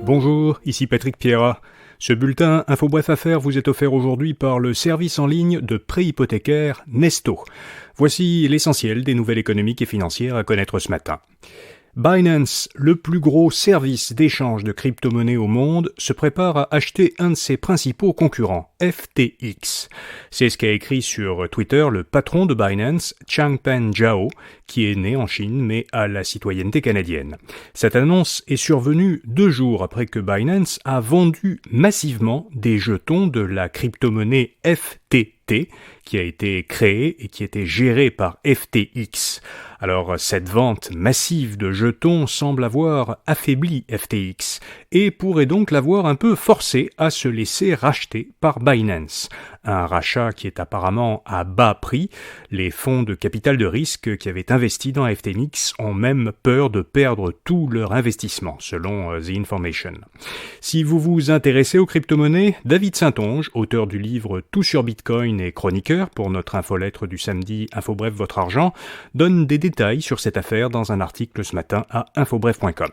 Bonjour, ici Patrick Pierrat. Ce bulletin Info Bref Affaires vous est offert aujourd'hui par le service en ligne de prêt hypothécaire Nesto. Voici l'essentiel des nouvelles économiques et financières à connaître ce matin. Binance, le plus gros service d'échange de crypto-monnaies au monde, se prépare à acheter un de ses principaux concurrents, FTX. C'est ce qu'a écrit sur Twitter le patron de Binance, Changpeng Zhao, qui est né en Chine mais a la citoyenneté canadienne. Cette annonce est survenue 2 jours après que Binance a vendu massivement des jetons de la crypto-monnaie FTT, qui a été créée et qui était gérée par FTX. Alors, cette vente massive de jetons semble avoir affaibli FTX et pourrait donc l'avoir un peu forcé à se laisser racheter par Binance. Un rachat qui est apparemment à bas prix. Les fonds de capital de risque qui avaient investi dans FTX ont même peur de perdre tout leur investissement, selon The Information. Si vous vous intéressez aux crypto-monnaies, David Saintonge, auteur du livre Tout sur Bitcoin et chroniqueur pour notre infolettre du samedi Info Bref Votre Argent, donne des détails sur cette affaire dans un article ce matin à infobref.com.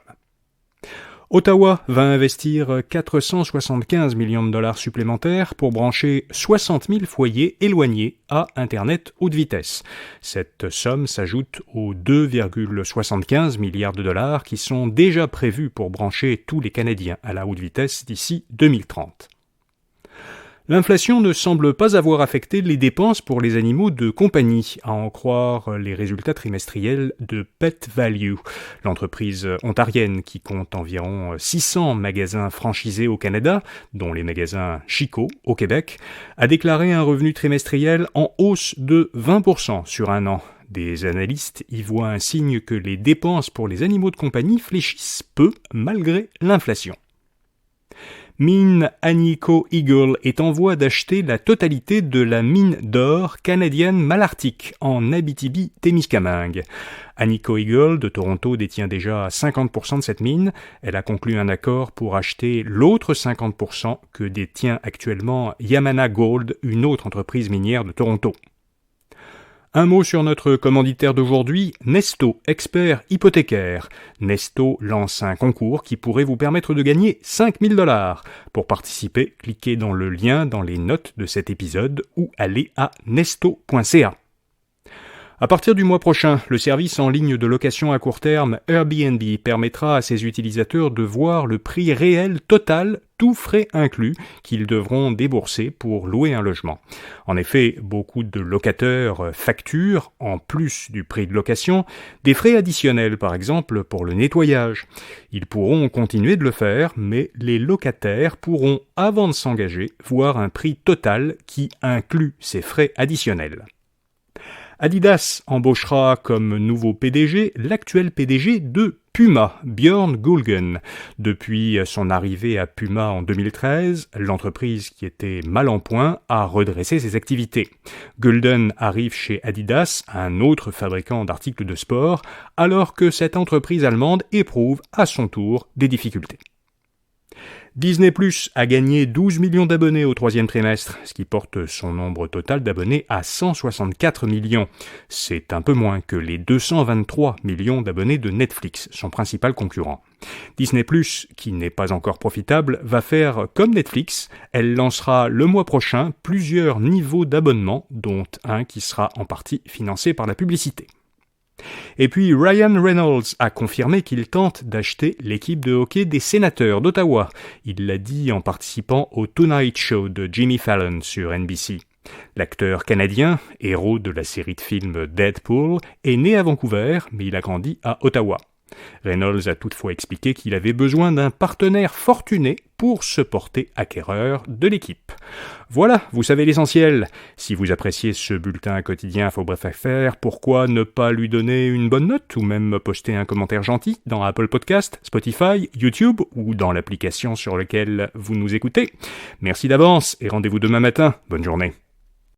Ottawa va investir 475 millions de dollars supplémentaires pour brancher 60 000 foyers éloignés à Internet haute vitesse. Cette somme s'ajoute aux 2,75 milliards de dollars qui sont déjà prévus pour brancher tous les Canadiens à la haute vitesse d'ici 2030. L'inflation ne semble pas avoir affecté les dépenses pour les animaux de compagnie, à en croire les résultats trimestriels de Pet Value, l'entreprise ontarienne qui compte environ 600 magasins franchisés au Canada, dont les magasins Chico au Québec, a déclaré un revenu trimestriel en hausse de 20% sur un an. Des analystes y voient un signe que les dépenses pour les animaux de compagnie fléchissent peu malgré l'inflation. Mine Agnico Eagle est en voie d'acheter la totalité de la mine d'or canadienne Malartic en Abitibi-Témiscamingue. Agnico Eagle de Toronto détient déjà 50% de cette mine. Elle a conclu un accord pour acheter l'autre 50% que détient actuellement Yamana Gold, une autre entreprise minière de Toronto. Un mot sur notre commanditaire d'aujourd'hui, Nesto, expert hypothécaire. Nesto lance un concours qui pourrait vous permettre de gagner 5 000 $. Pour participer, cliquez dans le lien dans les notes de cet épisode ou allez à nesto.ca. À partir du mois prochain, le service en ligne de location à court terme Airbnb permettra à ses utilisateurs de voir le prix réel total, tous frais inclus, qu'ils devront débourser pour louer un logement. En effet, beaucoup de locataires facturent, en plus du prix de location, des frais additionnels, par exemple pour le nettoyage. Ils pourront continuer de le faire, mais les locataires pourront, avant de s'engager, voir un prix total qui inclut ces frais additionnels. Adidas embauchera comme nouveau PDG l'actuel PDG de Puma, Björn Gulden. Depuis son arrivée à Puma en 2013, l'entreprise qui était mal en point a redressé ses activités. Gulden arrive chez Adidas, un autre fabricant d'articles de sport, alors que cette entreprise allemande éprouve à son tour des difficultés. Disney+ a gagné 12 millions d'abonnés au 3e trimestre, ce qui porte son nombre total d'abonnés à 164 millions. C'est un peu moins que les 223 millions d'abonnés de Netflix, son principal concurrent. Disney+, qui n'est pas encore profitable, va faire comme Netflix. Elle lancera le mois prochain plusieurs niveaux d'abonnement, dont un qui sera en partie financé par la publicité. Et puis Ryan Reynolds a confirmé qu'il tente d'acheter l'équipe de hockey des Sénateurs d'Ottawa. Il l'a dit en participant au Tonight Show de Jimmy Fallon sur NBC. L'acteur canadien, héros de la série de films Deadpool, est né à Vancouver, mais il a grandi à Ottawa. Reynolds a toutefois expliqué qu'il avait besoin d'un partenaire fortuné pour se porter acquéreur de l'équipe. Voilà, vous savez l'essentiel. Si vous appréciez ce bulletin quotidien Info Bref Affaires, pourquoi ne pas lui donner une bonne note ou même poster un commentaire gentil dans Apple Podcast, Spotify, YouTube ou dans l'application sur laquelle vous nous écoutez. Merci d'avance et rendez-vous demain matin. Bonne journée.